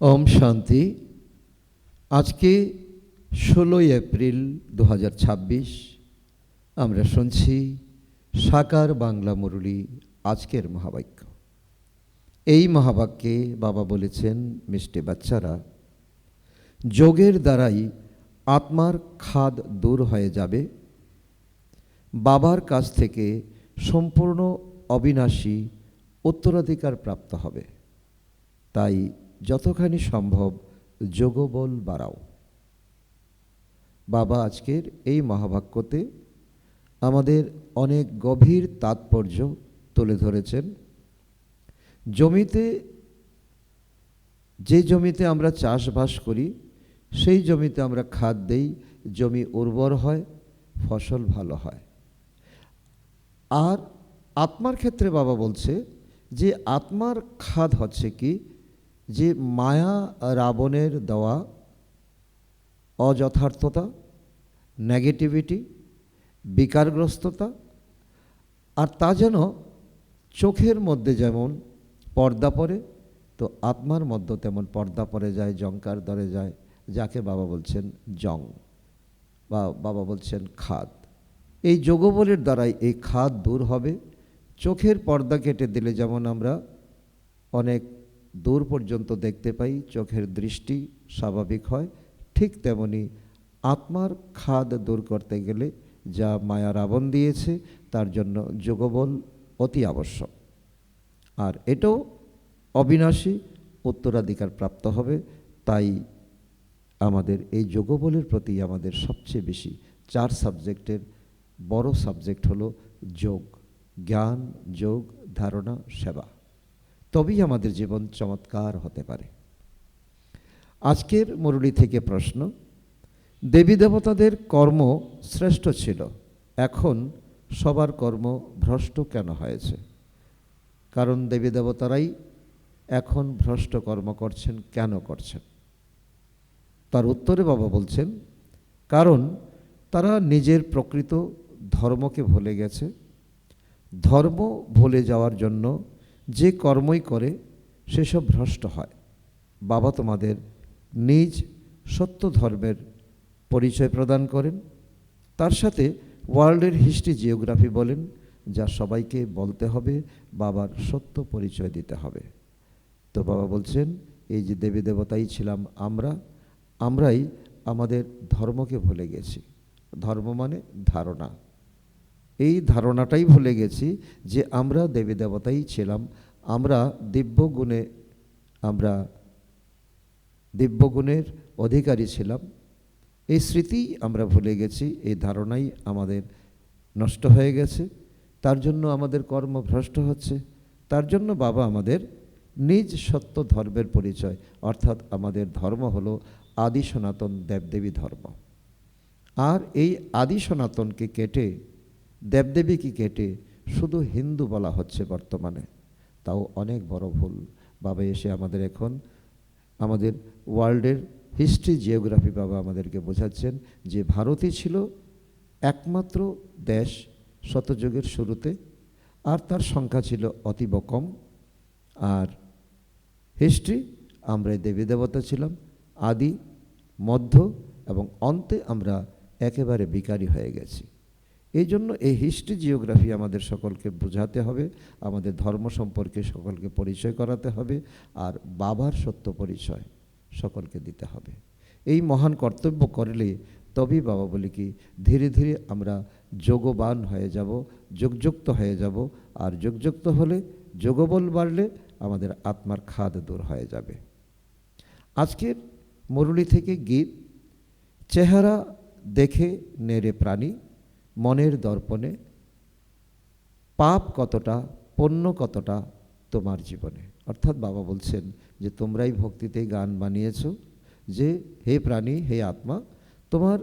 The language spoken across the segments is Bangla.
ওম শান্তি। আজকে 16 এপ্রিল 2026 আমরা শুনছি সাকার বাংলা মুরলী আজকের মহাবাক্য। এই মহাবাক্যে বাবা বলেছেন, মিষ্টি বাচ্চারা, যোগের দ্বারাই আত্মার খাদ দূর হয়ে যাবে, বাবার কাছ থেকে সম্পূর্ণ অবিনাশী উত্তরাধিকার প্রাপ্ত হবে। তাই যতখানি সম্ভব যোগবল বাড়াও। বাবা আজকের এই মহাবাক্যতে আমাদের অনেক গভীর তাৎপর্য তুলে ধরেছেন। যে জমিতে আমরা চাষবাস করি, সেই জমিতে আমরা খাদ দেই, জমি উর্বর হয়, ফসল ভালো হয়। আর আত্মার ক্ষেত্রে বাবা বলছে যে আত্মার খাদ হচ্ছে কি, যে মায়া রাবণের দেওয়া অযথার্থতা, নেগেটিভিটি, বিকারগ্রস্ততা, আর তা যেন চোখের মধ্যে যেমন পর্দা পড়ে, তো আত্মার মধ্যে তেমন পর্দা পড়ে যায়, জঙ্কার ধরে যায়, যাকে বাবা বলছেন জং বা বাবা বলছেন খাদ। এই যোগবলের দ্বারাই এই খাদ দূর হবে। চোখের পর্দা কেটে দিলে যেমন আমরা অনেক দূর পর্যন্ত দেখতে পাই, চোখের দৃষ্টি স্বাভাবিক হয়, ঠিক তেমনি আত্মার খাদ দূর করতে গেলে যা মায়া রাবণ দিয়েছে, তার জন্য যোগবল অতি আবশ্যক। আর এটাও অবিনাশী উত্তরাধিকার প্রাপ্ত হবে। তাই আমাদের এই যোগবলের প্রতি আমাদের সবচেয়ে বেশি 4 সাবজেক্টের বড় সাবজেক্ট হলো যোগ, জ্ঞান, যোগ, ধারণা, সেবা। তবেই আমাদের জীবন চমৎকার হতে পারে। আজকের মুরলী থেকে প্রশ্ন, দেবী দেবতাদের কর্ম শ্রেষ্ঠ ছিল, এখন সবার কর্ম ভ্রষ্ট কেন হয়েছে? কারণ দেবী দেবতারাই এখন ভ্রষ্ট কর্ম করছেন, কেন করছেন? তার উত্তরে বাবা বলছেন, কারণ তারা নিজের প্রকৃত ধর্মকে ভুলে গেছে। ধর্ম ভুলে যাওয়ার জন্য যে কর্মই করে সেসব ভ্রষ্ট হয়। বাবা তোমাদের নিজ সত্য ধর্মের পরিচয় প্রদান করেন, তার সাথে ওয়ার্ল্ডের হিস্ট্রি জিওগ্রাফি বলেন, যা সবাইকে বলতে হবে, বাবার সত্য পরিচয় দিতে হবে। তো বাবা বলছেন, এই যে দেবী দেবতাই ছিলাম আমরাই আমাদের ধর্মকে ভুলে গেছি। ধর্ম মানে ধারণা। এই ধারণাটাই ভুলে গেছি যে আমরা দেবী দেবতাই ছিলাম, আমরা দিব্যগুণের অধিকারী ছিলাম। এই স্মৃতি আমরা ভুলে গেছি, এই ধারণাই আমাদের নষ্ট হয়ে গেছে। তার জন্য আমাদের কর্ম ভ্রষ্ট হচ্ছে। তার জন্য বাবা আমাদের নিজ সত্য ধর্মের পরিচয়, অর্থাৎ আমাদের ধর্ম হলো আদি সনাতন দেবদেবী ধর্ম। আর এই আদি সনাতনকে কেটে, দেবদেবীকে কেটে শুধু হিন্দু বলা হচ্ছে বর্তমানে, তাও অনেক বড় ভুল। বাবা এসে আমাদের ওয়ার্ল্ডের হিস্ট্রি জিওগ্রাফি বাবা আমাদেরকে বোঝাচ্ছেন যে ভারতই ছিল একমাত্র দেশ শতযুগের শুরুতে, আর তার সংখ্যা ছিল অতীব কম। আর হিস্ট্রি, আমরা দেবী দেবতা ছিলাম আদি, মধ্য এবং অন্তে আমরা একেবারে বিকারী হয়ে গেছি। এই জন্য এই হিস্ট্রি জিওগ্রাফি আমাদের সকলকে বোঝাতে হবে, আমাদের ধর্ম সম্পর্কে সকলকে পরিচয় করাতে হবে, আর বাবার সত্য পরিচয় সকলকে দিতে হবে। এই মহান কর্তব্য করলে তবেই বাবা বলি কি ধীরে ধীরে আমরা যোগবান হয়ে যাব, যোগযুক্ত হয়ে যাব। আর যোগযুক্ত হলে, যোগবল বাড়লে আমাদের আত্মার খাদ দূর হয়ে যাবে। আজকের মুরলী থেকে গীত, চেহারা দেখে নেড়ে প্রাণী, মনের দর্পণে পাপ কতটা, পুণ্য কতটা তোমার জীবনে। অর্থাৎ বাবা বলছেন যে তোমরাই ভক্তিতে গান বানিয়েছ যে হে প্রাণী, হে আত্মা, তোমার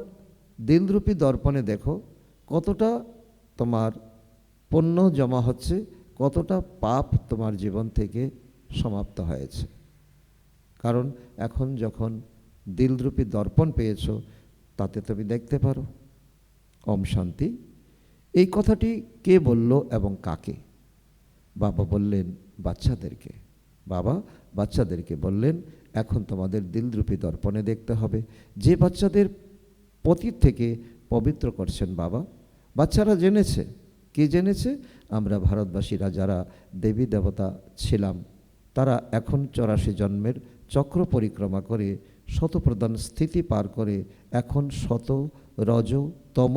দিলরূপী দর্পণে দেখো কতটা তোমার পুণ্য জমা হচ্ছে, কতটা পাপ তোমার জীবন থেকে সমাপ্ত হয়েছে। কারণ এখন যখন দিলরূপী দর্পণ পেয়েছ, তাতে তুমি দেখতে পারো। ওম শান্তি। এই কথাটি কে বলল এবং কাকে? বাবা বললেন বাচ্চাদেরকে। বাবা বাচ্চাদেরকে বললেন এখন তোমাদের দিলরূপী দর্পণে দেখতে হবে। যে বাচ্চাদের পতিত থেকে পবিত্র করছেন বাবা, বাচ্চারা জেনেছে, কি জেনেছে? আমরা ভারতবাসীরা যারা দেবী দেবতা ছিলাম, তারা এখন 84 জন্মের চক্র পরিক্রমা করে শতপ্রধান স্থিতি পার করে এখন শত, রজ, তম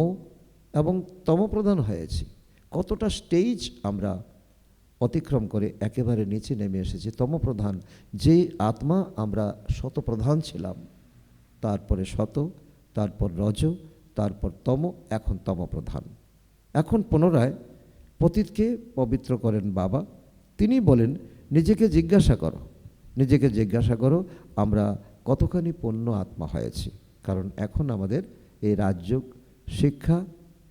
এবং তমপ্রধান হয়েছি। কতটা স্টেজ আমরা অতিক্রম করে একেবারে নিচে নেমে এসেছি তমপ্রধান। যে আত্মা আমরা শতপ্রধান ছিলাম, তারপরে শত, তারপর রজ, তারপর তম, এখন তমপ্রধান। এখন পুনরায় পতিতকে পবিত্র করেন বাবা। তিনি বলেন, নিজেকে জিজ্ঞাসা করো, নিজেকে জিজ্ঞাসা করো আমরা কতখানি পূর্ণ আত্মা হয়েছি। কারণ এখন আমাদের এই রাজ্য শিক্ষা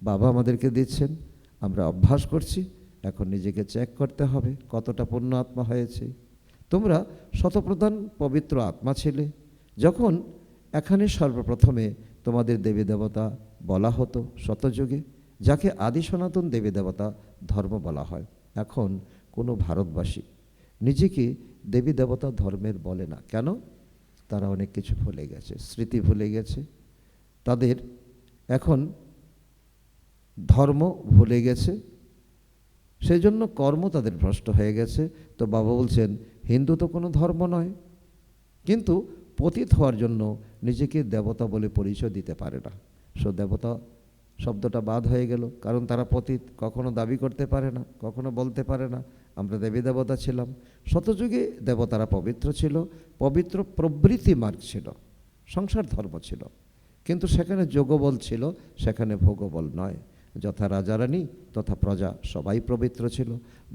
বাবা আমাদেরকে দিচ্ছেন, আমরা অভ্যাস করছি। এখন নিজেকে চেক করতে হবে কতটা পূর্ণ আত্মা হয়েছে। তোমরা শতপ্রধান পবিত্র আত্মা ছিলে যখন এখানে সর্বপ্রথমে তোমাদের দেবী দেবতা বলা হতো শতযুগে, যাকে আদি সনাতন দেবী দেবতা ধর্ম বলা হয়। এখন কোনো ভারতবাসী নিজেকে দেবী দেবতা ধর্মের বলে না। কেন? তারা অনেক কিছু ভুলে গেছে, স্মৃতি ভুলে গেছে, তাদের এখন ধর্ম ভুলে গেছে, সেই জন্য কর্ম তাদের ভ্রষ্ট হয়ে গেছে। তো বাবা বলছেন, হিন্দু তো কোনো ধর্ম নয়, কিন্তু পতিত হওয়ার জন্য নিজেকে দেবতা বলে পরিচয় দিতে পারে না। দেবতা শব্দটা বাদ হয়ে গেল, কারণ তারা পতিত, কখনো দাবি করতে পারে না, কখনো বলতে পারে না আমরা দেবী দেবতা ছিলাম। শতযুগে দেবতারা পবিত্র ছিল, পবিত্র প্রবৃত্তি মার্গ ছিল, সংসার ধর্ম ছিল, কিন্তু সেখানে যোগবল ছিল, সেখানে ভোগবল নয়। যথা রাজারানী তথা প্রজা সবাই পবিত্র ছিল।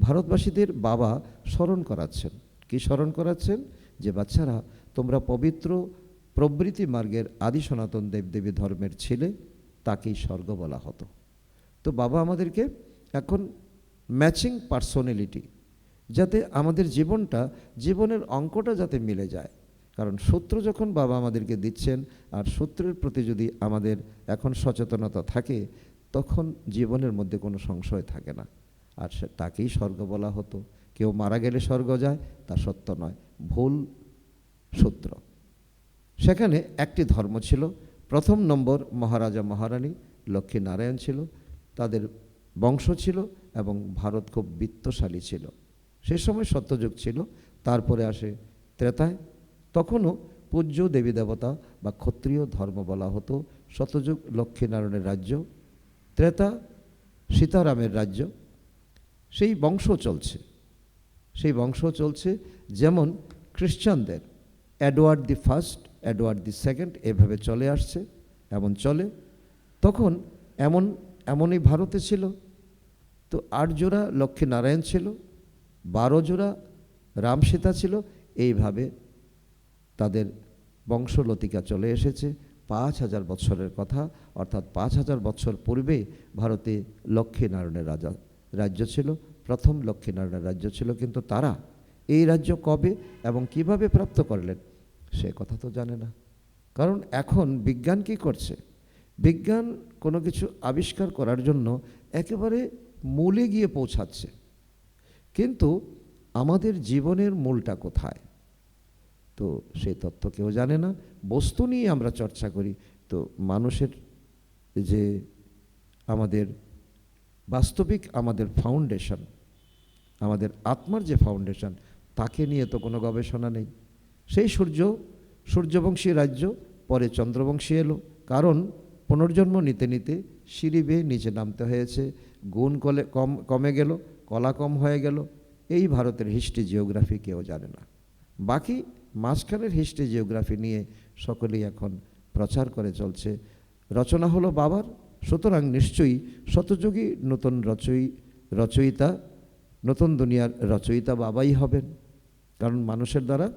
ভারতবাসীদের বাবা স্মরণ করাচ্ছেন, কি স্মরণ করাচ্ছেন? যে বাচ্চারা, তোমরা পবিত্র প্রবৃত্তি মার্গের আদি সনাতন দেবদেবী ধর্মের ছিলে, তাকেই স্বর্গ বলা হতো। তো বাবা আমাদেরকে এখন ম্যাচিং পার্সোনালিটি, যাতে আমাদের জীবনের অঙ্কটা যাতে মিলে যায়। কারণ সূত্র যখন বাবা আমাদেরকে দিচ্ছেন, আর সূত্রের প্রতি যদি আমাদের এখন সচেতনতা থাকে, তখন জীবনের মধ্যে কোনো সংশয় থাকে না। আর তাকেই স্বর্গ বলা হতো। কেউ মারা গেলে স্বর্গ যায়, তা সত্য নয়, ভুল সূত্র। সেখানে একটি ধর্ম ছিল। প্রথম নম্বর মহারাজা মহারানী লক্ষ্মী নারায়ণ ছিল, তাদের বংশ ছিল, এবং ভারত খুব বিত্তশালী ছিল। সে সময় সত্যযুগ ছিল। তারপরে আসে ত্রেতায়, তখনও পূজ্য দেবী দেবতা বা ক্ষত্রিয় ধর্ম বলা হতো। সত্যযুগ লক্ষ্মীনারায়ণের রাজ্য, ত্রেতা সীতারামের রাজ্য। সেই বংশ চলছে, সেই বংশ চলছে। যেমন খ্রিস্টানদের Edward the first, Edward the second, এভাবে চলে আসছে, এমন চলে। তখন এমনই ভারতে ছিল। তো 8 জোড়া লক্ষ্মীনারায়ণ ছিল, 12 জোড়া রাম সীতা ছিল। এইভাবে তাদের বংশলতিকা চলে এসেছে। 5000 বৎসরের কথা, অর্থাৎ 5000 বৎসর পূর্বে ভারতে লক্ষ্মীনারায়ণের রাজ্য ছিল, প্রথম লক্ষ্মীনারায়ণের রাজ্য ছিল। কিন্তু তারা এই রাজ্য কবে এবং কিভাবে প্রাপ্ত করলেন, সে কথা তো জানে না। কারণ এখন বিজ্ঞান কি করছে? বিজ্ঞান কোনো কিছু আবিষ্কার করার জন্য একেবারে মূলে গিয়ে পৌঁছাচ্ছে, কিন্তু আমাদের জীবনের মূলটা কোথায়, তো সেই তথ্য কেউ জানে না। বস্তু নিয়ে আমরা চর্চা করি, তো মানুষের যে আমাদের বাস্তবিক আমাদের ফাউন্ডেশন, আমাদের আত্মার যে ফাউন্ডেশন, তাকে নিয়ে তো কোনো গবেষণা নেই। সেই সূর্যবংশী রাজ্য, পরে চন্দ্রবংশী এলো। কারণ পুনর্জন্ম নিতে নিতে সিঁড়ি বেয়ে নিচে নামতে হয়েছে, গুণ কমে গেল, কলা কম হয়ে গেল। এই ভারতের হিস্ট্রি জিওগ্রাফি কেউ জানে না। বাকি মাঝখানের হিস্ট্রি জিওগ্রাফি নিয়ে সকলেই এখন প্রচার করে চলছে। রচনা হলো বাবার, সুতরাং নিশ্চয়ই শতযুগী নতুন রচয়িতা, নতুন দুনিয়ার রচয়িতা বাবাই হবেন। কারণ মানুষের দ্বারা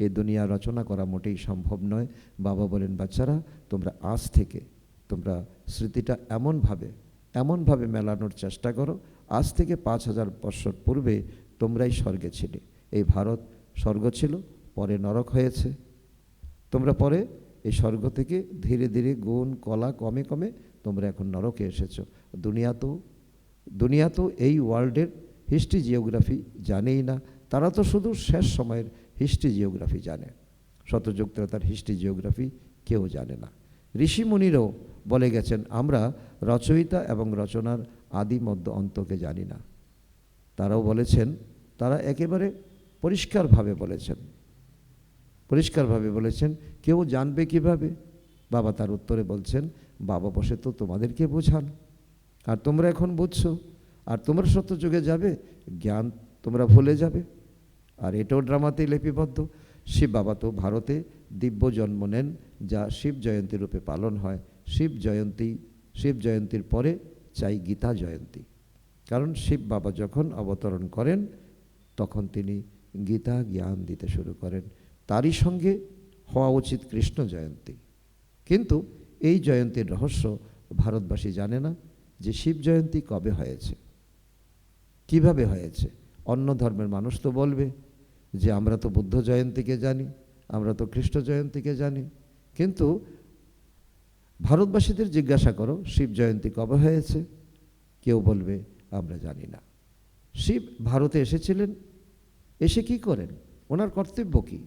এই দুনিয়া রচনা করা মোটেই সম্ভব নয়। বাবা বলেন, বাচ্চারা তোমরা আজ থেকে তোমরা স্মৃতিটা এমনভাবে মেলানোর চেষ্টা করো, আজ থেকে 5000 বৎসর পূর্বে তোমরাই স্বর্গে ছিলে। এই ভারত স্বর্গ ছিল, পরে নরক হয়েছে। তোমরা পরে এই স্বর্গ থেকে ধীরে ধীরে গুণ কলা কমে কমে তোমরা এখন নরকে এসেছো। দুনিয়া তো এই ওয়ার্ল্ডের হিস্ট্রি জিওগ্রাফি জানেই না, তারা তো শুধু শেষ সময়ের হিস্ট্রি জিওগ্রাফি জানে। শতযুগ ত্রেতার হিস্ট্রি জিওগ্রাফি কেউ জানে না। ঋষিমুনিরাও বলে গেছেন আমরা রচয়িতা এবং রচনার আদি মধ্য অন্তকে জানি না। তারাও বলেছেন, তারা একেবারে পরিষ্কারভাবে বলেছেন কেউ জানবে কিভাবে? বাবা তার উত্তরে বলছেন, বাবা বসে তো তোমাদেরকে বোঝান, আর তোমরা এখন বুঝছো, আর তোমরা সত্যযুগে যাবে, জ্ঞান তোমরা ভুলে যাবে। আর এটাও ড্রামাতেই লিপিবদ্ধ। শিব বাবা তো ভারতে দিব্য জন্ম নেন, যা শিব জয়ন্তী রূপে পালন হয়। শিব জয়ন্তীর পরে চাই গীতা জয়ন্তী, কারণ শিব বাবা যখন অবতরণ করেন তখন তিনি গীতা জ্ঞান দিতে শুরু করেন। তারই সঙ্গে হওয়া উচিত কৃষ্ণ জয়ন্তী। কিন্তু এই জয়ন্তীর রহস্য ভারতবাসী জানে না, যে শিব জয়ন্তী কবে হয়েছে, কিভাবে হয়েছে। অন্য ধর্মের মানুষ তো বলবে যে আমরা তো বুদ্ধ জয়ন্তীকে জানি, আমরা তো কৃষ্ণ জয়ন্তীকে জানি। কিন্তু ভারতবাসীদের জিজ্ঞাসা করো শিব জয়ন্তী কবে হয়েছে, কেউ বলবে আমরা জানি না। শিব ভারতে এসেছিলেন, এসে কি করেন, ওনার কর্তব্য কি,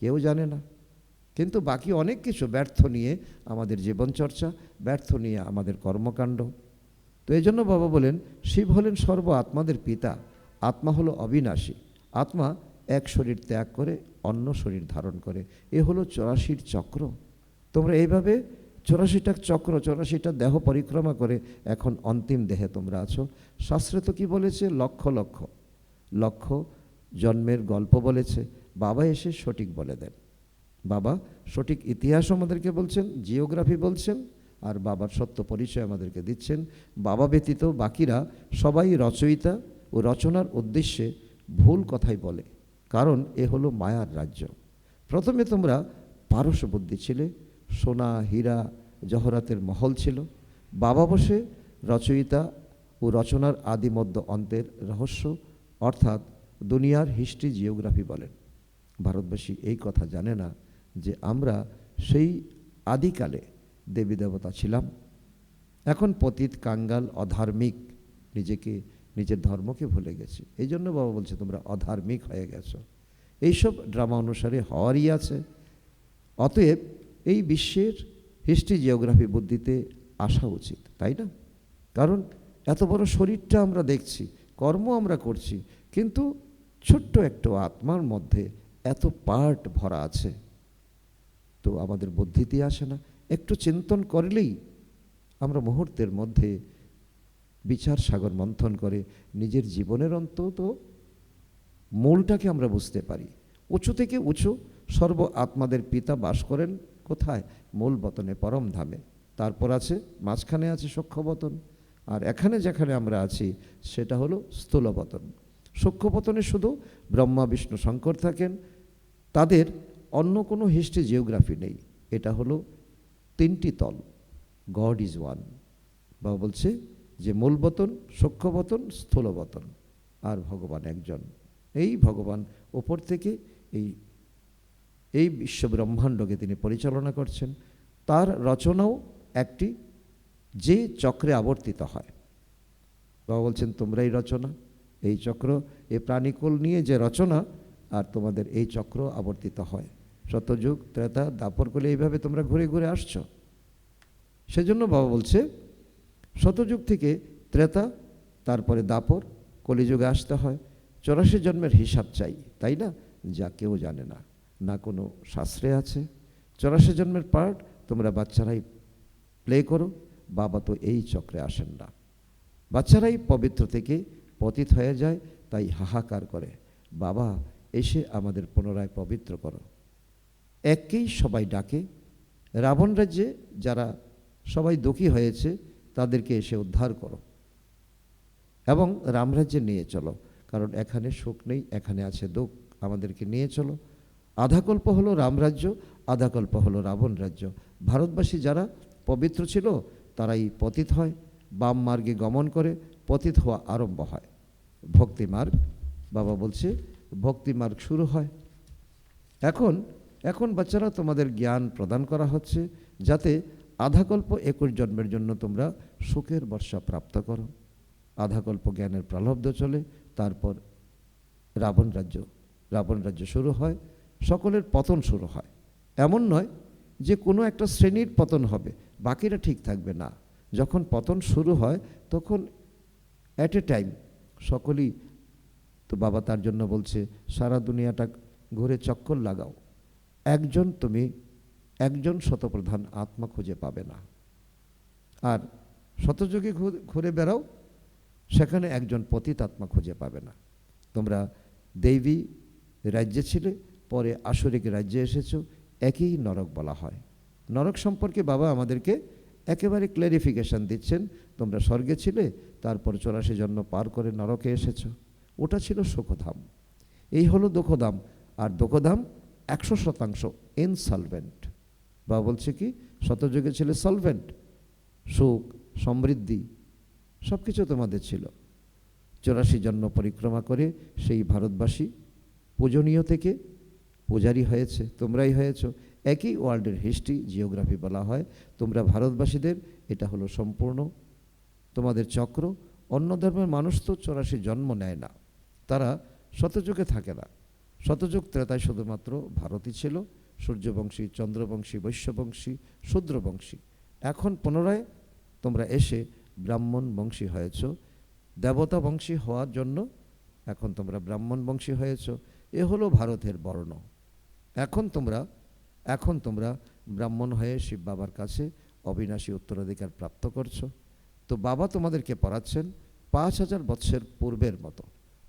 কেউ জানে না। কিন্তু বাকি অনেক কিছু ব্যর্থ নিয়ে আমাদের জীবনচর্চা, ব্যর্থ নিয়ে আমাদের কর্মকাণ্ড। তো এই জন্য বাবা বলেন শিব হলেন সর্ব আত্মাদের পিতা। আত্মা হলো অবিনাশী। আত্মা এক শরীর ত্যাগ করে অন্য শরীর ধারণ করে। এ হলো 84 চক্র। তোমরা এইভাবে 84টা চক্র, 84টা দেহ পরিক্রমা করে এখন অন্তিম দেহে তোমরা আছো। শাস্ত্রে তো কি বলেছে, লক্ষ লক্ষ লক্ষ জন্মের গল্প বলেছে। বাবা এসে সঠিক বলে দেন। বাবা সঠিক ইতিহাস আমাদেরকে বলছেন, জিওগ্রাফি বলছেন, আর বাবার সত্য পরিচয় আমাদেরকে দিচ্ছেন। বাবা ব্যতীত বাকিরা সবাই রচয়িতা ও রচনার উদ্দেশ্যে ভুল কথাই বলে, কারণ এ হলো মায়ার রাজ্য। প্রথমে তোমরা পারস বুদ্ধি ছিলে, সোনা হীরা জহরাতের মহল ছিল। বাবা বসে রচয়িতা ও রচনার আদি মধ্য অন্তের রহস্য অর্থাৎ দুনিয়ার হিস্ট্রি জিওগ্রাফি বলেন। ভারতবাসী এই কথা জানে না যে আমরা সেই আদিকালে দেবী দেবতা ছিলাম। এখন পতিত কাঙ্গাল অধার্মিক, নিজের ধর্মকে ভুলে গেছি। এই জন্য বাবা বলছে তোমরা অধার্মিক হয়ে গেছো। এইসব ড্রামা অনুসারে হওয়ারই আছে। অতএব এই বিশ্বের হিস্ট্রি জিওগ্রাফি বুদ্ধিতে আসা উচিত, তাই না? কারণ এত বড় শরীরটা আমরা দেখছি, কর্ম আমরা করছি, কিন্তু ছোট্ট একটা আত্মার মধ্যে এত পার্ট ভরা আছে, তো আমাদের বুদ্ধিতে আসে না। একটু চিন্তন করলেই আমরা মুহূর্তের মধ্যে বিচার সাগর মন্থন করে নিজের জীবনের অন্তত মূলটাকে আমরা বুঝতে পারি। উঁচু থেকে উঁচু সর্ব আত্মাদের পিতা বাস করেন কোথায়? মূল বতনে, পরম ধামে। তারপর আছে মাঝখানে আছে সূক্ষ্মবতন, আর এখানে যেখানে আমরা আছি সেটা হলো স্থূলবতন। সূক্ষ্মবতনে শুধু ব্রহ্মা বিষ্ণু শঙ্কর থাকেন, তাদের অন্য কোনো হিস্ট্রি জিওগ্রাফি নেই। এটা হলো 3টি তল। God is one. বাবা বলছে যে মূলবতন, সূক্ষ্মবতন, স্থূলবতন, আর ভগবান একজন। এই ভগবান ওপর থেকে এই বিশ্ব ব্রহ্মাণ্ডকে তিনি পরিচালনা করছেন। তার রচনাও একটি, যে চক্রে আবর্তিত হয়। বাবা বলছেন তোমরাই রচনা, এই চক্র, এই প্রাণীকুল নিয়ে যে রচনা, আর তোমাদের এই চক্র আবর্তিত হয়। সত্যযুগ ত্রেতা দাপর কলে এইভাবে তোমরা ঘুরে ঘুরে আসছো। সেজন্য বাবা বলছে শতযুগ থেকে ত্রেতা, তারপরে দাপর, কলিযুগে আসতে হয়। 84 জন্মের হিসাব চাই, তাই না? যা কেউ জানে না, না কোনো শাস্ত্রে আছে। 84 জন্মের পার্ট তোমরা বাচ্চারাই প্লে করো। বাবা তো এই চক্রে আসেন না। বাচ্চারাই পবিত্র থেকে পতিত হয়ে যায়, তাই হাহাকার করে, বাবা এসে আমাদের পুনরায় পবিত্র করো। এককেই সবাই ডাকে। রাবণ রাজ্যে যারা সবাই দুঃখী হয়েছে তাদেরকে এসে উদ্ধার করো এবং রামরাজ্যে নিয়ে চলো, কারণ এখানে সুখ নেই, এখানে আছে দুঃখ। আমাদেরকে নিয়ে চলো। আধাকল্প হলো রামরাজ্য, আধাকল্প হলো রাবণ রাজ্য। ভারতবাসী যারা পবিত্র ছিল তারাই পতিত হয়, বাম মার্গে গমন করে পতিত হওয়া আরম্ভ হয়। ভক্তিমার্গ, বাবা বলছে ভক্তিমার্গ শুরু হয়। এখন বাচ্চারা তোমাদের জ্ঞান প্রদান করা হচ্ছে, যাতে আধাকল্প 21 জন্মের জন্য তোমরা সুখের বর্ষা প্রাপ্ত করো। আধাকল্প জ্ঞানের প্রলব্ধ চলে, তারপর রাবণ রাজ্য শুরু হয়, সকলের পতন শুরু হয়। এমন নয় যে কোনো একটা শ্রেণীর পতন হবে, বাকিরা ঠিক থাকবে না। যখন পতন শুরু হয় তখন অ্যাট এ টাইম সকলেই, তো বাবা তার জন্য বলছে সারা দুনিয়াটা ঘুরে চক্কর লাগাও, তুমি একজন শতপ্রধান আত্মা খুঁজে পাবে না। আর শতযুগে ঘুরে বেড়াও, সেখানে একজন পতিত আত্মা খুঁজে পাবে না। তোমরা দেবী রাজ্যে ছিলে, পরে আসরিক রাজ্যে এসেছো, একই নরক বলা হয়। নরক সম্পর্কে বাবা আমাদেরকে একেবারে ক্ল্যারিফিকেশান দিচ্ছেন। তোমরা স্বর্গে ছিলে, তারপর 84 জন্ম পার করে নরকে এসেছো, ওটা ছিল সুখধাম। এই হলো দুঃখধাম। আর দুঃখধাম 100% ইনসলভেন্ট। বাবা বলছে কি, শতযুগে ছিল সলভেন্ট, সুখ সমৃদ্ধি সব কিছু তোমাদের ছিল। 84 জন্ম পরিক্রমা করে সেই ভারতবাসী পূজনীয় থেকে পূজারী হয়েছে, তোমরাই হয়েছো। একই ওয়ার্ল্ডের হিস্ট্রি জিওগ্রাফি বলা হয়। তোমরা ভারতবাসীদের এটা হলো সম্পূর্ণ তোমাদের চক্র। অন্য ধর্মের মানুষ তো 84 জন্ম নেয় না, তারা শতযুগে থাকে না। শতযুগ ত্রেতায় শুধুমাত্র ভারতই ছিল, সূর্যবংশী, চন্দ্রবংশী, বৈশ্যবংশী, শূদ্রবংশী। এখন পুনরায় তোমরা এসে ব্রাহ্মণ বংশী হয়েছ। দেবতা বংশী হওয়ার জন্য এখন তোমরা ব্রাহ্মণ বংশী হয়েছ। এ হলো ভারতের বর্ণ। এখন তোমরা ব্রাহ্মণ হয়ে শিব বাবার কাছে অবিনাশী উত্তরাধিকার প্রাপ্ত করছো। তো বাবা তোমাদেরকে পড়াচ্ছেন 5000 বৎসর পূর্বের মতো।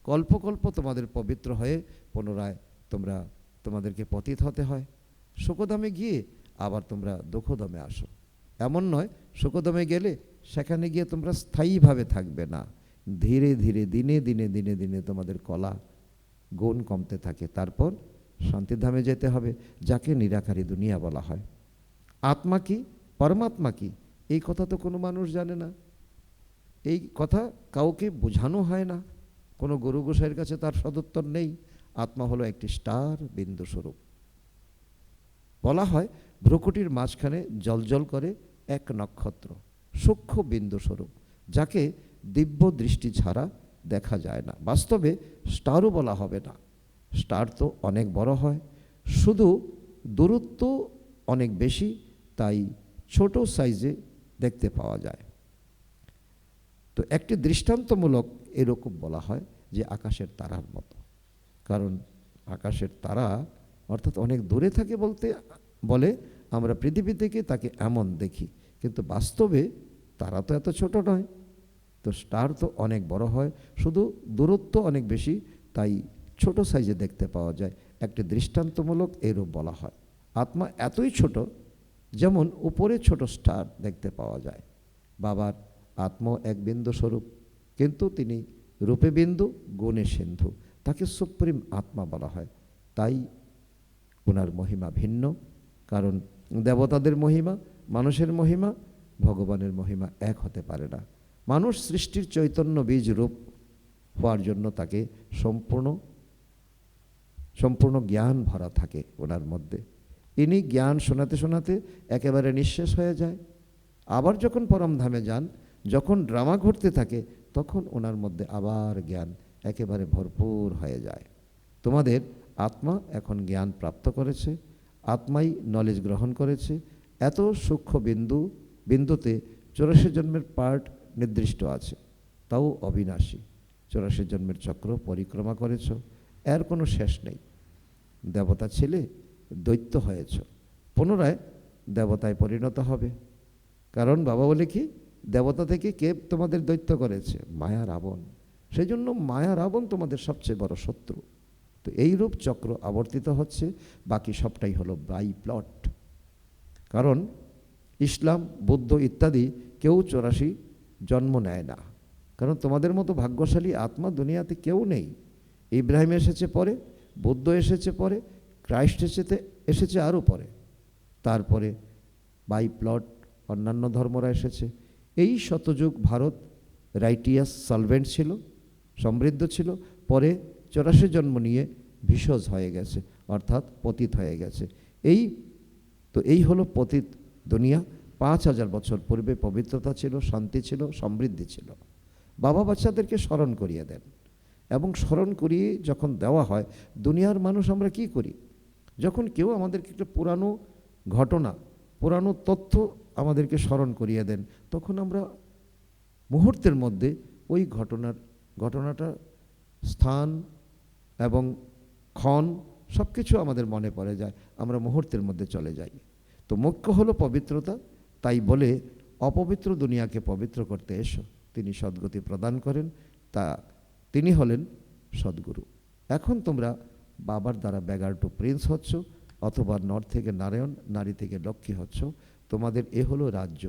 কল্প কল্প তোমাদের পবিত্র হয়ে পুনরায় তোমাদেরকে পতিত হতে হয়। সুখধামে গিয়ে আবার তোমরা দুঃখধামে আসো। এমন নয় সুখধামে গেলে সেখানে গিয়ে তোমরা স্থায়ীভাবে থাকবে না। ধীরে ধীরে দিনে দিনে দিনে দিনে তোমাদের কলা গুণ কমতে থাকে, তারপর শান্তিধামে যেতে হবে, যাকে নিরাকারী দুনিয়া বলা হয়। আত্মা কি, পরমাত্মা কি, এই কথা তো কোনো মানুষ জানে না। এই কথা কাউকে বোঝানো হয় না, কোনো গুরু গোসাইয়ের কাছে তার সদুত্তর নেই। আত্মা হলো একটি স্টার বিন্দু স্বরূপ। বলা হয় ভ্রুকুটির মাঝখানে জলজল করে এক নক্ষত্র, সূক্ষ্ম বিন্দু স্বরূপ, যাকে দিব্য দৃষ্টি ছাড়া দেখা যায় না। বাস্তবে স্টারও বলা হবে না, স্টার তো অনেক বড় হয়, শুধু দূরত্ব অনেক বেশি, তাই ছোট সাইজে দেখতে পাওয়া যায়। তো একটি দৃষ্টান্তমূলক এরকম বলা হয় যে আকাশের তারার মতো। কারণ আকাশের তারা অর্থাৎ অনেক দূরে থাকে বলে আমরা পৃথিবী থেকে তাকে এমন দেখি, কিন্তু বাস্তবে তারা তো এত ছোট নয়। তো স্টার তো অনেক বড় হয়, শুধু দূরত্ব অনেক বেশি, তাই ছোট সাইজে দেখতে পাওয়া যায়। একটি দৃষ্টান্তমূলক এরূপ বলা হয়। আত্মা এতই ছোট যেমন উপরে ছোট স্টার দেখতে পাওয়া যায়। বাবার আত্মা এক বিন্দু স্বরূপ, কিন্তু তিনি রূপে বিন্দু, গুণে সিন্ধু, তাকে সুপ্রিম আত্মা বলা হয়। তাই ওনার মহিমা ভিন্ন। কারণ দেবতাদের মহিমা, মানুষের মহিমা, ভগবানের মহিমা এক হতে পারে না। মানুষ সৃষ্টির চৈতন্য বীজ রূপ হওয়ার জন্য তাকে সম্পূর্ণ জ্ঞান ভরা থাকে ওনার মধ্যে। ইনি জ্ঞান শোনাতে শোনাতে একেবারে নিঃশেষ হয়ে যায়। আবার যখন পরমধামে যান, যখন ড্রামা ঘটতে থাকে, তখন ওনার মধ্যে আবার জ্ঞান একেবারে ভরপুর হয়ে যায়। তোমাদের আত্মা এখন জ্ঞান প্রাপ্ত করেছে, আত্মাই নলেজ গ্রহণ করেছে। এত সূক্ষ্ম বিন্দুতে 84 জন্মের পার্ট নির্দিষ্ট আছে, তাও অবিনাশী। 84 জন্মের চক্র পরিক্রমা করেছ, এর কোনো শেষ নেই। দেবতা ছিলে, দৈত্য হয়েছ, পুনরায় দেবতায় পরিণত হবে। কারণ বাবা বলে কি, দেবতা থেকে কে তোমাদের দৈত্য করেছে? মায়া রাবণ। সেই জন্য মায়া রাবণ তোমাদের সবচেয়ে বড় শত্রু। তো এই রূপ চক্র আবর্তিত হচ্ছে, বাকি সবটাই হলো বাই প্লট। কারণ ইসলাম, বুদ্ধ ইত্যাদি কেউ 84 জন্ম নেয় না। কারণ তোমাদের মতো ভাগ্যশালী আত্মা দুনিয়াতে কেউ নেই। ইব্রাহিম এসেছে পরে, বুদ্ধ এসেছে পরে, ক্রাইস্ট এসেছে আরও পরে, তারপরে বাই প্লট অন্যান্য ধর্মরা এসেছে। এই শতযুগ ভারত রাইটিয়াস সলভেন্ট ছিল, সমৃদ্ধ ছিল, পরে 84 জন্ম নিয়ে ভেষজ হয়ে গেছে, অর্থাৎ পতিত হয়ে গেছে। এই হলো পতিত দুনিয়া। 5000 বছর পূর্বে পবিত্রতা ছিল, শান্তি ছিল, সমৃদ্ধি ছিল। বাবা বাচ্চাদেরকে স্মরণ করিয়ে দেন, এবং স্মরণ করিয়ে যখন দেওয়া হয়, দুনিয়ার মানুষ আমরা কি করি? যখন কেউ আমাদেরকে একটা পুরানো ঘটনা, পুরানো তথ্য আমাদেরকে স্মরণ করিয়ে দেন, তখন আমরা মুহূর্তের মধ্যে ওই ঘটনাটা স্থান এবং ক্ষণ সব কিছু আমাদের মনে পড়ে যায়, আমরা মুহূর্তের মধ্যে চলে যাই। তো মুখ্য হলো পবিত্রতা। তাই বলে অপবিত্র দুনিয়াকে পবিত্র করতে এসো, তিনি সদ্গতি প্রদান করেন, তা তিনি হলেন সদ্গুরু। এখন তোমরা বাবার দ্বারা ব্যাগার টু প্রিন্স হচ্ছ, অথবা নর থেকে নারায়ণ, নারী থেকে লক্ষ্মী হচ্ছ। তোমাদের এ হলো রাজ্য।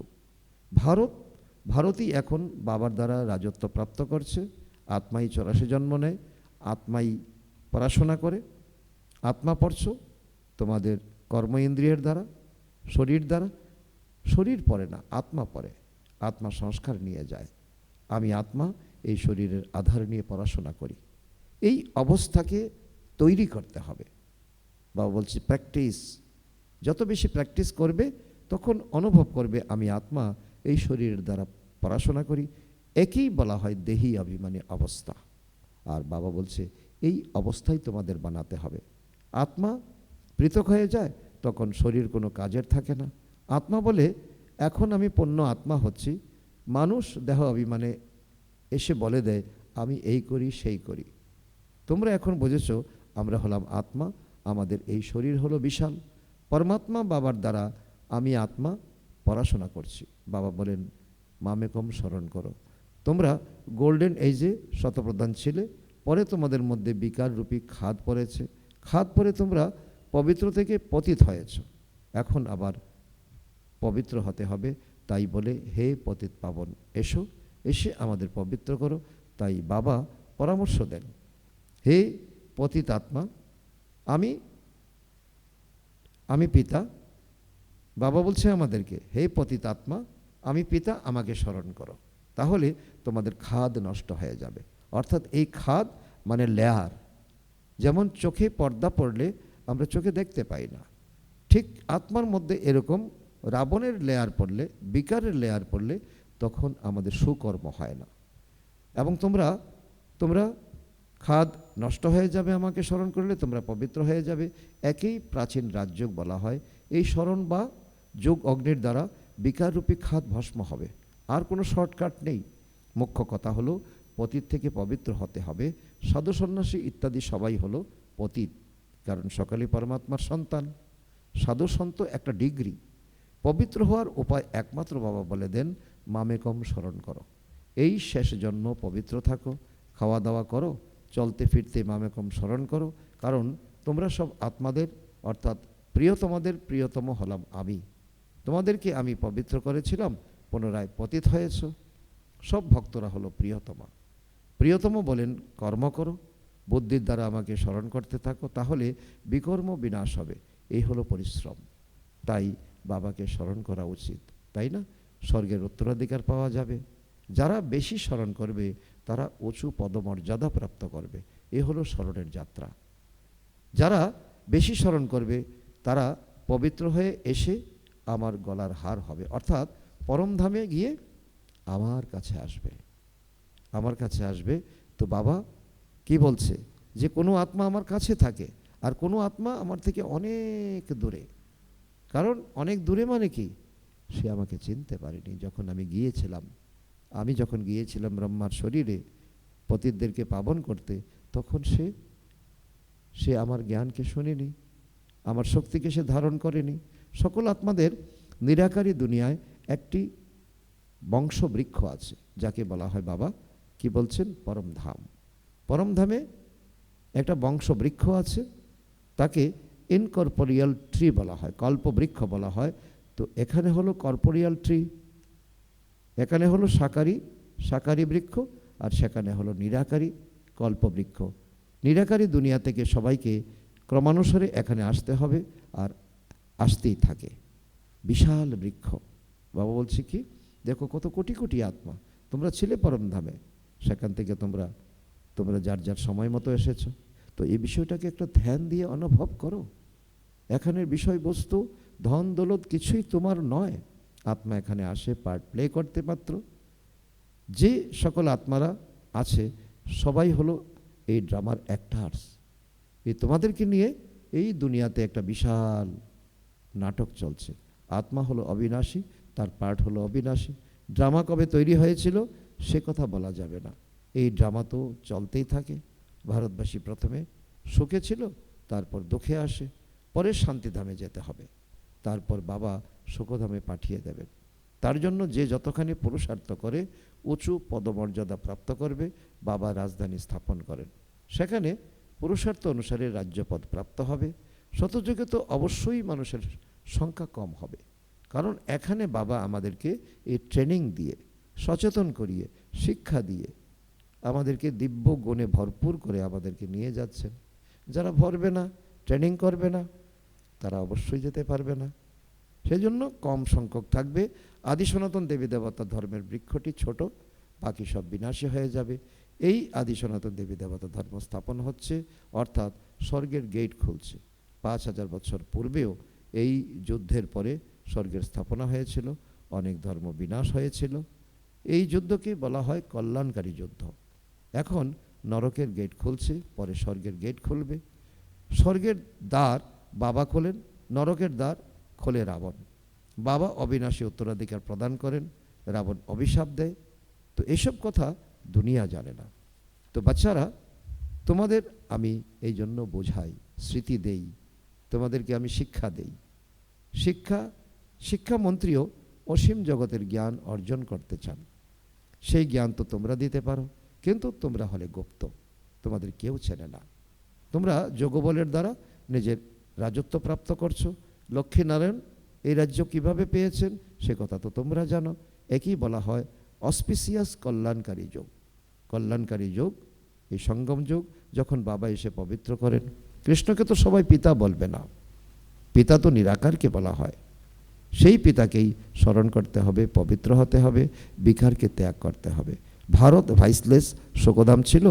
ভারতই এখন বাবার দ্বারা রাজত্ব প্রাপ্ত করছে। আত্মাই 84 জন্ম নেয়, আত্মাই পড়াশোনা করে। আত্মা পড়ছ তোমাদের কর্ম ইন্দ্রিয়ের দ্বারা, শরীর দ্বারা। শরীর পড়ে না, আত্মা পড়ে, আত্মা সংস্কার নিয়ে যায়। আমি আত্মা এই শরীরের আধার নিয়ে পড়াশোনা করি। এই অবস্থাকে তৈরি করতে হবে। বাবা বলছি প্র্যাকটিস, যত বেশি প্র্যাকটিস করবে তখন অনুভব করবে আমি আত্মা এই শরীরের দ্বারা পড়াশোনা করি। একই বলা হয় দেহি অভিমানী অবস্থা। আর বাবা বলছে এই অবস্থাই তোমাদের বানাতে হবে। আত্মা পৃথক হয়ে যায় তখন শরীর কোনো কাজের থাকে না। আত্মা বলে এখন আমি পূর্ণ আত্মা হচ্ছি। মানুষ দেহ অভিমানে এসে বলে দেয় আমি এই করি সেই করি। তোমরা এখন বুঝেছ আমরা হলাম আত্মা, আমাদের এই শরীর হলো বিশাল। পরমাত্মা বাবার দ্বারা আমি আত্মা পড়াশোনা করছি। বাবা বলেন মামেকম স্মরণ করো। তোমরা গোল্ডেন এজে শতপ্রধান ছিলে, পরে তোমাদের মধ্যে বিকার রূপী খাদ পড়েছে। খাদ পরে তোমরা পবিত্র থেকে পতিত হয়েছ। এখন আবার পবিত্র হতে হবে। তাই বলে হে পতিত পাবন এসো, এসে আমাদের পবিত্র করো। তাই বাবা পরামর্শ দেন, হে পতিত আত্মা, আমি পিতা। বাবা বলছে আমাদেরকে হে পতিত আত্মা, আমি পিতা, আমাকে স্মরণ করো। তাহলে তোমাদের খাদ নষ্ট হয়ে যাবে। অর্থাৎ এই খাদ মানে লেয়ার। যেমন চোখে পর্দা পড়লে আমরা চোখে দেখতে পাই না, ঠিক আত্মার মধ্যে এরকম রাবণের লেয়ার পড়লে, বিকারের লেয়ার পড়লে তখন আমাদের সুকর্ম হয় না। এবং তোমরা খাদ নষ্ট হয়ে যাবে, আমাকে স্মরণ করলে তোমরা পবিত্র হয়ে যাবে। একই প্রাচীন রাজযোগ বলা হয়। এই স্মরণ বা যোগ অগ্নির দ্বারা বিকাররূপী খাদ ভস্ম হবে। আর কোনো শর্টকাট নেই। মুখ্য কথা হলো পতিত থেকে পবিত্র হতে হবে। সাধু সন্ন্যাসী ইত্যাদি সবাই হলো পতিত, কারণ সকালে পরমাত্মার সন্তান। সাধু সন্ত একটা ডিগ্রি। পবিত্র হওয়ার উপায় একমাত্র বাবা বলে দেন মামেকম স্মরণ করো। এই শেষ জন্ম পবিত্র থাকো, খাওয়া দাওয়া করো, চলতে ফিরতে মামেকম স্মরণ করো। কারণ তোমরা সব আত্মাদের অর্থাৎ প্রিয়তমাদের প্রিয়তম হলাম আমি। তোমাদেরকে আমি পবিত্র করেছিলাম, পুনরায় পতিত হয়েছ। সব ভক্তরা হলো প্রিয়তমা। প্রিয়তম বলেন কর্ম করো, বুদ্ধির দ্বারা আমাকে স্মরণ করতে থাকো, তাহলে বিকর্ম বিনাশ হবে। এই হলো পরিশ্রম। তাই বাবাকে স্মরণ করা উচিত, তাই না? স্বর্গের উত্তরাধিকার পাওয়া যাবে। যারা বেশি স্মরণ করবে তারা উঁচু পদমর্যাদা প্রাপ্ত করবে। এ হলো স্মরণের যাত্রা। যারা বেশি স্মরণ করবে তারা পবিত্র হয়ে এসে আমার গলার হার হবে, অর্থাৎ পরমধামে গিয়ে আমার কাছে আসবে, আমার কাছে আসবে। তো বাবা কি বলছে যে কোনো আত্মা আমার কাছে থাকে, আর কোনো আত্মা আমার থেকে অনেক দূরে। কারণ অনেক দূরে মানে কি, সে আমাকে চিনতে পারেনি যখন আমি যখন গিয়েছিলাম ব্রহ্মার শরীরে পতিতদেরকে পাবন করতে, তখন সে আমার জ্ঞানকে শোনেনি, আমার শক্তিকে সে ধারণ করেনি। সকল আত্মাদের নিরাকারী দুনিয়ায় একটি বংশবৃক্ষ আছে, যাকে বলা হয় বাবা কি বলছেন পরমধাম। পরমধামে একটা বংশবৃক্ষ আছে, তাকে ইনকর্পোরিয়াল ট্রি বলা হয়, কল্পবৃক্ষ বলা হয়। তো এখানে হলো কর্পোরিয়াল ট্রি, এখানে হলো সাকারি বৃক্ষ, আর সেখানে হলো নিরাকারী কল্পবৃক্ষ। নিরাকারী দুনিয়া থেকে সবাইকে ক্রমানুসারে এখানে আসতে হবে, আর আসতেই থাকে। বিশাল বৃক্ষ। বাবা বলছি কি, দেখো কত কোটি কোটি আত্মা, তোমরা ছিলে পরমধামে, সেখান থেকে তোমরা যার যার সময় মতো এসেছো। তো এই বিষয়টাকে একটা ধ্যান দিয়ে অনুভব করো। এখানের বিষয়বস্তু ধন দৌলত কিছুই তোমার নয়। আত্মা এখানে আসে পার্ট প্লে করতে মাত্র। যে সকল আত্মারা আছে সবাই হলো এই ড্রামার অ্যাক্টার্স। এই তোমাদেরকে নিয়ে এই দুনিয়াতে একটা বিশাল নাটক চলছে। আত্মা হলো অবিনাশী, তার পার্ট হলো অবিনাশী। ড্রামা কবে তৈরি হয়েছিল সে কথা বলা যাবে না। এই ড্রামা তো চলতেই থাকে। ভারতবাসী প্রথমে সুখে ছিল, তারপর দুঃখে আসে, পরে শান্তিধামে যেতে হবে, তারপর বাবা সুখধামে পাঠিয়ে দেবেন। তার জন্য যে যতখানি পুরুষার্থ করে উঁচু পদমর্যাদা প্রাপ্ত করবে, বাবা রাজধানী স্থাপন করেন, সেখানে পুরুষার্থ অনুসারে রাজ্যপদ প্রাপ্ত হবে। শতযুগে তো অবশ্যই মানুষের সংখ্যা কম হবে, কারণ এখানে বাবা আমাদেরকে এই ট্রেনিং দিয়ে, সচেতন করিয়ে, শিক্ষা দিয়ে আমাদেরকে দিব্য গুণে ভরপুর করে আমাদেরকে নিয়ে যাচ্ছেন। যারা ভরবে না, ট্রেনিং করবে না, তারা অবশ্যই যেতে পারবে না। সেই জন্য কম সংখ্যক থাকবে। আদি সনাতন দেবী দেবতা ধর্মের বৃক্ষটি ছোট, বাকি সব বিনাশী হয়ে যাবে। এই আদি সনাতন দেবী দেবতা ধর্ম স্থাপন হচ্ছে, অর্থাৎ স্বর্গের গেট খুলছে। 5000 বছর পূর্বেও এই যুদ্ধের পরে স্বর্গের স্থাপনা হয়েছিল, অনেক ধর্ম বিনাশ হয়েছিল। এই যুদ্ধকে বলা হয় কল্যাণকারী যুদ্ধ। এখন নরকের গেট খুলছে, পরে স্বর্গের গেট খুলবে। স্বর্গের দ্বার বাবা খোলেন, নরকের দ্বার খোলে রাবণ। বাবা অবিনাশী উত্তরাধিকার প্রদান করেন, রাবণ অভিশাপ দেয়। তো এসব কথা দুনিয়া জানে না। তো বাচ্চারা, তোমাদের আমি এই জন্য বোঝাই, স্মৃতি দেই, তোমাদেরকে আমি শিক্ষা দেই। শিক্ষামন্ত্রীও অসীম জগতের জ্ঞান অর্জন করতে চান। সেই জ্ঞান তো তোমরা দিতে পারো, কিন্তু তোমরা হলে গুপ্ত, তোমাদের কেউ চেনে না। তোমরা যোগবলের দ্বারা নিজের রাজত্ব প্রাপ্ত করছো। লক্ষ্মীনারায়ণ এই রাজ্য কিভাবে পেয়েছেন সে কথা তো তোমরা জানো। একই বলা হয় অসপিসিয়াস কল্যাণকারী যোগ। কল্যাণকারী যোগ, এই সঙ্গম যোগ যখন বাবা এসে পবিত্র করেন। কৃষ্ণকে তো সবাই পিতা বলবে না, পিতা তো নিরাকারকে বলা হয়। সেই পিতাকেই স্মরণ করতে হবে, পবিত্র হতে হবে, বিকারকে ত্যাগ করতে হবে। ভারত ভাইসলেস শোকদাম ছিল,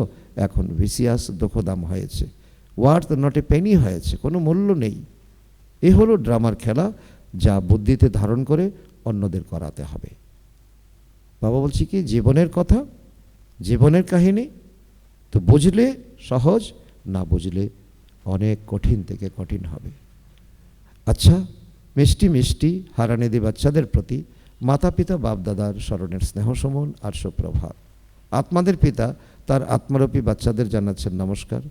এখন ভিসিয়াস দুঃখদাম হয়েছে। ওয়ার্থ নট এ পেনি হয়েছে, কোনো মূল্য নেই। এ হলো ড্রামার খেলা, যা বুদ্ধিতে ধারণ করে অন্যদের করাতে হবে। বাবা বলছি কি, জীবনের কথা, জীবনের কাহিনী তো বুঝলে সহজ, না বুঝলে অনেক কঠিন থেকে কঠিন হবে। আচ্ছা, মিষ্টি মিষ্টি হারানিধি বাচ্চাদের প্রতি মাতা পিতা বাপদাদার স্মরণের স্নেহ সমন আর সুপ্রভাত। আত্মাদের পিতা তার আত্মারূপী বাচ্চাদের জানাচ্ছেন নমস্কার।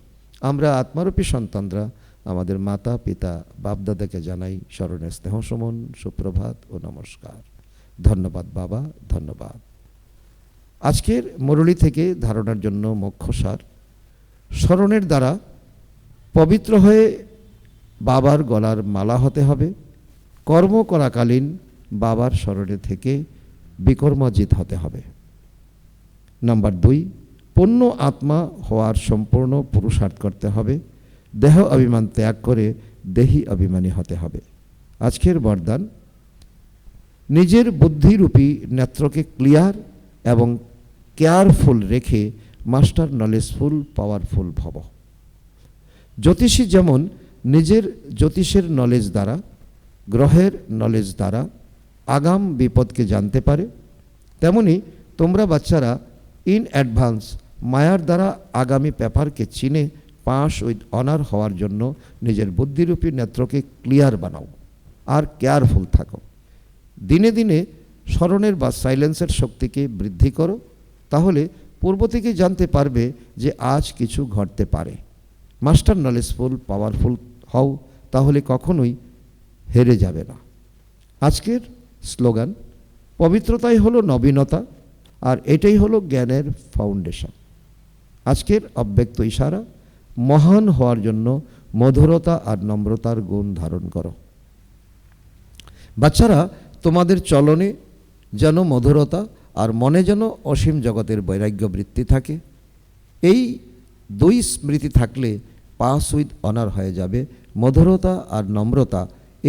আমরা আত্মারূপী সন্তানরা আমাদের মাতা পিতা বাপদাদাকে জানাই স্মরণের স্নেহ সমন, সুপ্রভাত ও নমস্কার। ধন্যবাদ বাবা, ধন্যবাদ। আজকের মুরলী থেকে ধারণার জন্য মুখ্য সার, স্মরণের দ্বারা পবিত্র হয়ে বাবার গলার মালা হতে হবে। কর্ম করাকালীন বাবার স্মরণে থেকে বিকর্মজিৎ হতে হবে। নাম্বার 2, পূর্ণ আত্মা হওয়ার সম্পূর্ণ পুরুষার্থ করতে হবে। দেহ অভিমান ত্যাগ করে দেহি অভিমানী হতে হবে। আজকের বরদান, নিজের বুদ্ধিরূপী নেত্রকে ক্লিয়ার এবং কেয়ারফুল রেখে মাস্টার নলেজফুল পাওয়ারফুল ভব। জ্যোতিষী যেমন নিজের জ্যোতিষের নলেজ দ্বারা, গ্রহের নলেজ দ্বারা আগাম বিপদকে জানতে পারে, তেমনি তোমরা বাচ্চারা ইন অ্যাডভান্স মায়ার দ্বারা আগামী পেপারকে চিনে পাস উইথ অনার হওয়ার জন্য নিজের বুদ্ধিরূপী নেত্রকে ক্লিয়ার বানাও আর কেয়ারফুল থাকো। দিনে দিনে স্মরণের বা সাইলেন্সের শক্তিকে বৃদ্ধি করো, তাহলে পূর্ব থেকে জানতে পারবে যে আজ কিছু ঘটতে পারে। মাস্টার নলেজফুল পাওয়ারফুল হও, তাহলে কখনোই হেরে যাবে না। আজকের স্লোগান, পবিত্রতাই হলো নবীনতা, আর এটাই হলো জ্ঞানের ফাউন্ডেশন। আজকের অব্যক্ত ইশারা, মহান হওয়ার জন্য মধুরতা আর নম্রতার গুণ ধারণ করো। বাচ্চারা, তোমাদের চলনে যেন মধুরতা আর মনে যেন অসীম জগতের বৈরাগ্য বৃত্তি থাকে। এই 2 স্মৃতি থাকলে পাস উইথ অনার হয়ে যাবে। মধুরতা আর নম্রতা,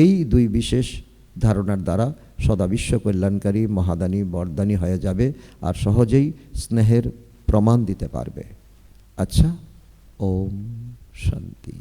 এই 2 বিশেষ ধারণার দ্বারা সদা বিশ্ব কল্যাণকারী মহাদানী বরদানী হয়ে যাবে আর সহজেই স্নেহের প্রমাণ দিতে পারবে। আচ্ছা, ওম শান্তি।